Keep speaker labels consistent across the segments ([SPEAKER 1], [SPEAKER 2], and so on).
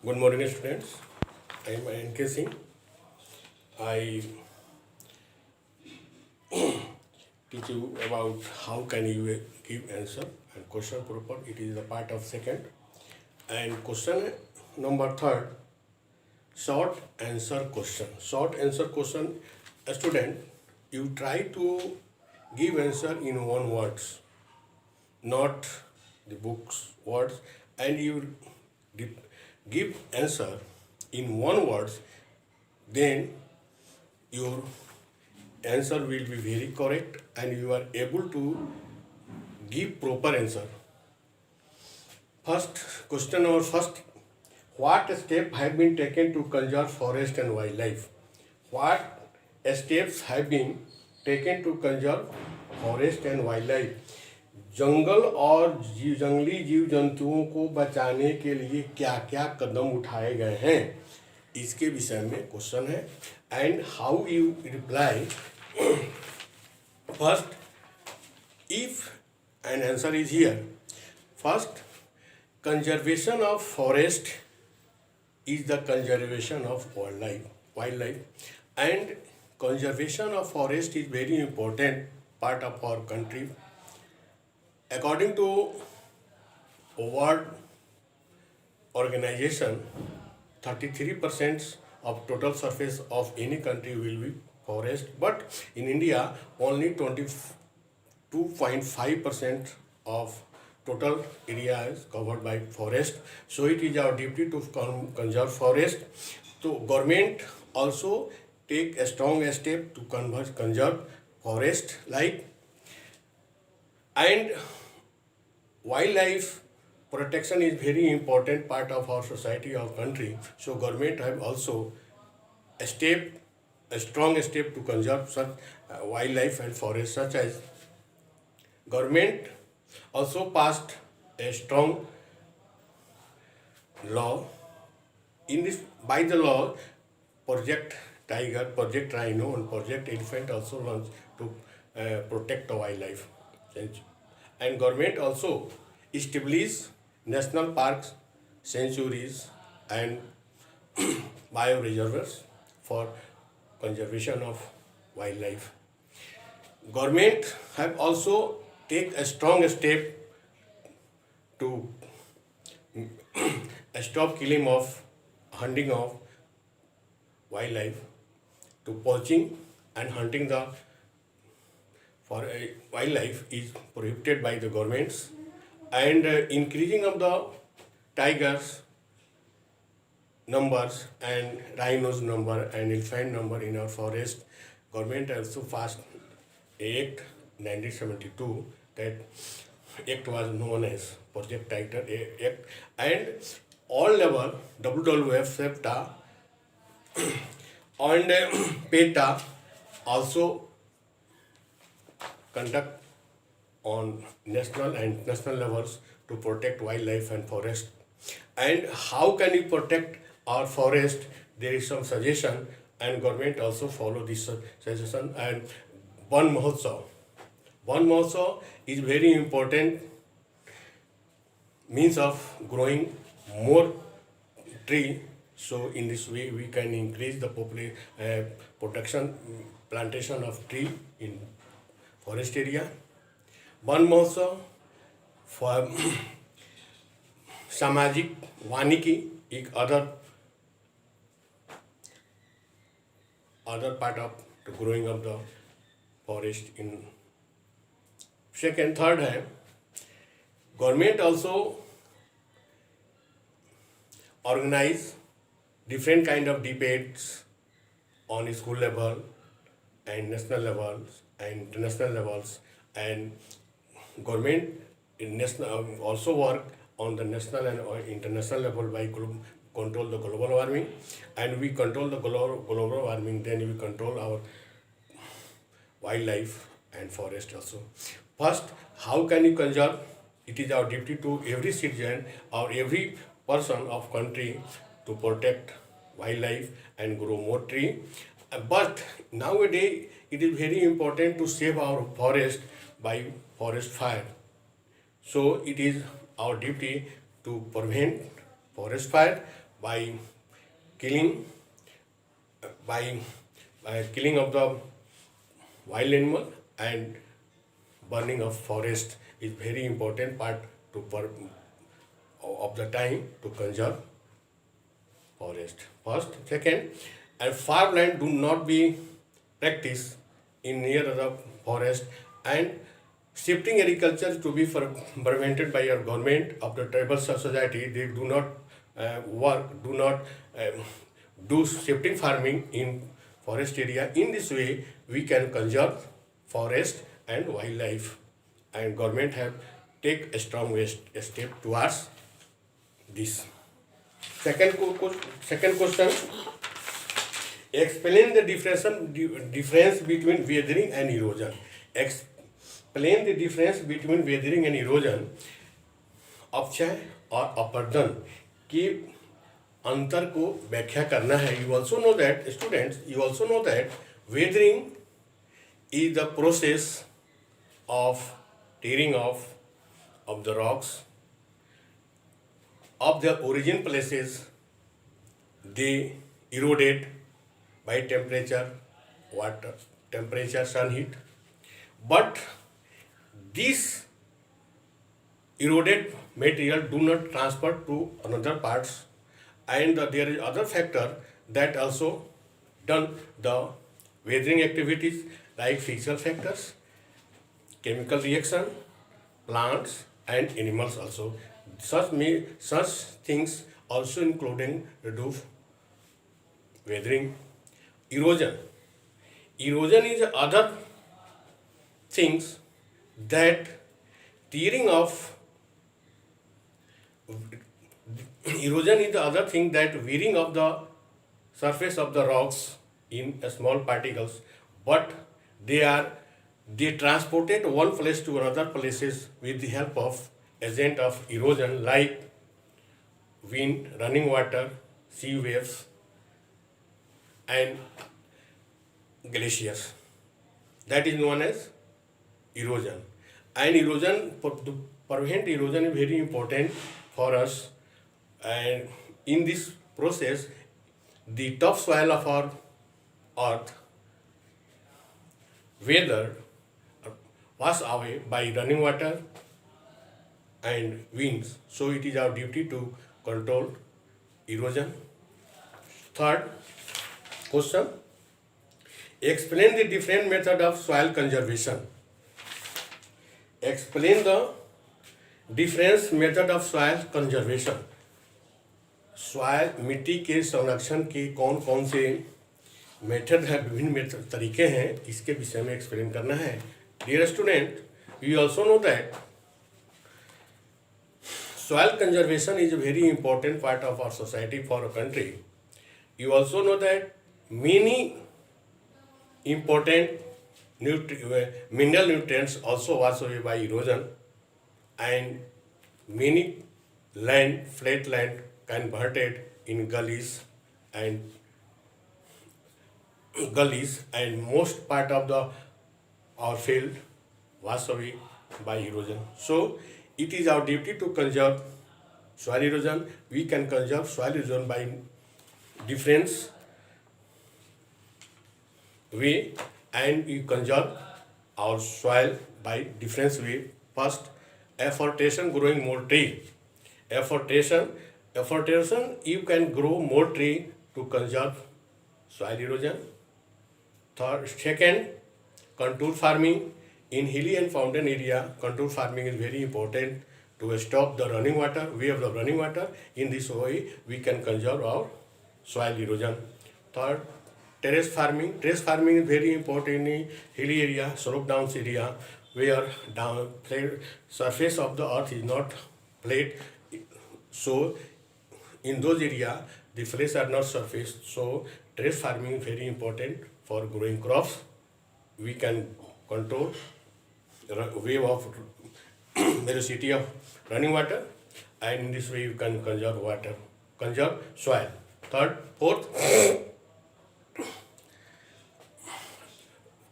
[SPEAKER 1] Good morning, students. I am N.K. Singh. I teach you about how can you give answer and question proper. It is the part of second. And question number third, short answer question. Short answer question, a student, you try to give answer in one words, not the book's words, and you give answer in one words, then your answer will be very correct and you are able to give proper answer. First question number first, what steps have been taken to conserve forest and wildlife? What steps have been taken to conserve forest and wildlife? जंगल और जंगली जीव जंतुओं को बचाने के लिए क्या क्या कदम उठाए गए हैं, इसके विषय में क्वेश्चन है. And how you reply. First, if an answer is here. First, conservation of forest is the conservation of wildlife, and conservation of forest is very important part of our country. According to World Organization, 33% of total surface of any country will be forest, but in India only 22.5% of total area is covered by forest. So it is our duty to conserve forest. So government also take a strong step to conserve forest, like, and wildlife protection is very important part of our society or country. So government have also a strong step to conserve such wildlife and forest, such as government also passed a strong law. In this, by the law, Project Tiger, Project Rhino, and Project Elephant also launched to protect the wildlife. And government also established national parks, sanctuaries, and bioreservoirs for conservation of wildlife. Government have also take a strong step to stop killing of hunting of wildlife, to poaching and hunting the for wildlife is prohibited by the governments, and increasing of the tigers numbers and rhinos number and elephant number in our forest. Government also passed Act 1972. That act was known as Project Tiger Act, and all level WWF, SEPTA, and PETA also conduct on national and international levels to protect wildlife and forest. And how can we protect our forest? There is some suggestion, and government also follow this suggestion. And Van Mahotsav. Van Mahotsav is very important means of growing more tree. So in this way we can increase the protection plantation of tree in forest area. Van Mahotsav for सामाजिक वानिकी एक other part of the growing of the forest in second. Third है, government also organise different kind of debates on school level and national levels and international levels, and government in national also work on the national and international level by control the global warming, and we control the global warming, then we control our wildlife and forest also. First, how can you conserve? It is our duty to every citizen or every person of country to protect wildlife and grow more tree. But nowadays it is very important to save our forest by forest fire. So it is our duty to prevent forest fire by killing by, by killing of the wild animal and burning of forest is very important part to of the time to conserve forest. First, second, and farmland do not be practiced in near the forest, and shifting agriculture to be prevented by your government of the tribal society. They do not do not do shifting farming in forest area. In this way, we can conserve forest and wildlife, and government have take a strong step towards this. Second question. Explain the difference between weathering and erosion. Explain the difference between weathering and erosion. अपक्षय और अपर्दन के अंतर को व्याख्या करना है. You also know that, students, you also know that weathering is the process of tearing off of the rocks of their origin places. They eroded by temperature, water, temperature, sun heat. But this eroded material do not transfer to another parts, and there is other factor that also done the weathering activities like physical factors, chemical reaction, plants and animals also. Such things also including reduce weathering. Erosion. Erosion is other things that tearing of erosion is the other thing that wearing of the surface of the rocks in small particles, but they transported one place to another places with the help of agent of erosion like wind, running water, sea waves and glaciers. That is known as erosion. And erosion, to prevent erosion is very important for us. And in this process, the topsoil of our earth, weather, wash away by running water and winds. So it is our duty to control erosion. Third question. Explain the different method of soil conservation. Explain the different method of soil conservation. Soil मिट्टी के संरक्षण के कौन कौन से method है, विभिन्न तरीके हैं, इसके विषय में एक्सप्लेन करना है. Dear student, you also know that soil conservation is a very important part of our society for a country. You also know that many important mineral nutrients also wash away by erosion, and many land, flat land, converted in gullies and most part of our field wash away by erosion. So it is our duty to conserve soil erosion. We can conserve soil erosion by different way, and we conserve our soil by different way. First, afforestation, growing more tree. Afforestation, you can grow more tree to conserve soil erosion. Second, contour farming. In hilly and fountain area, contour farming is very important to stop the running water, way of the running water. In this way, we can conserve our soil erosion. Third, terrace farming. Terrace farming is very important in hilly area, slope downs area, where surface of the earth is not flat. So in those areas, the flats are not surfaced. So terrace farming is very important for growing crops. We can control wave of velocity of running water, and in this way you can conserve water, conserve soil. Fourth,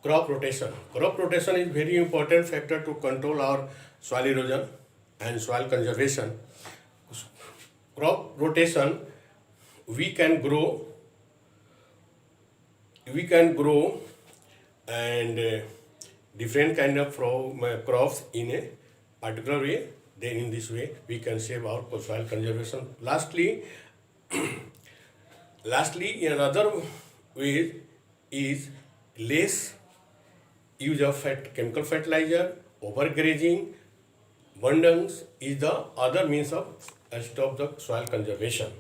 [SPEAKER 1] crop rotation. Crop rotation is very important factor to control our soil erosion and soil conservation. Crop rotation we can grow and different kind of crops in a particular way. Then in this way we can save our soil conservation. Lastly, another way is less use of chemical fertilizer. Overgrazing, abundance is the other means of stop the soil conservation.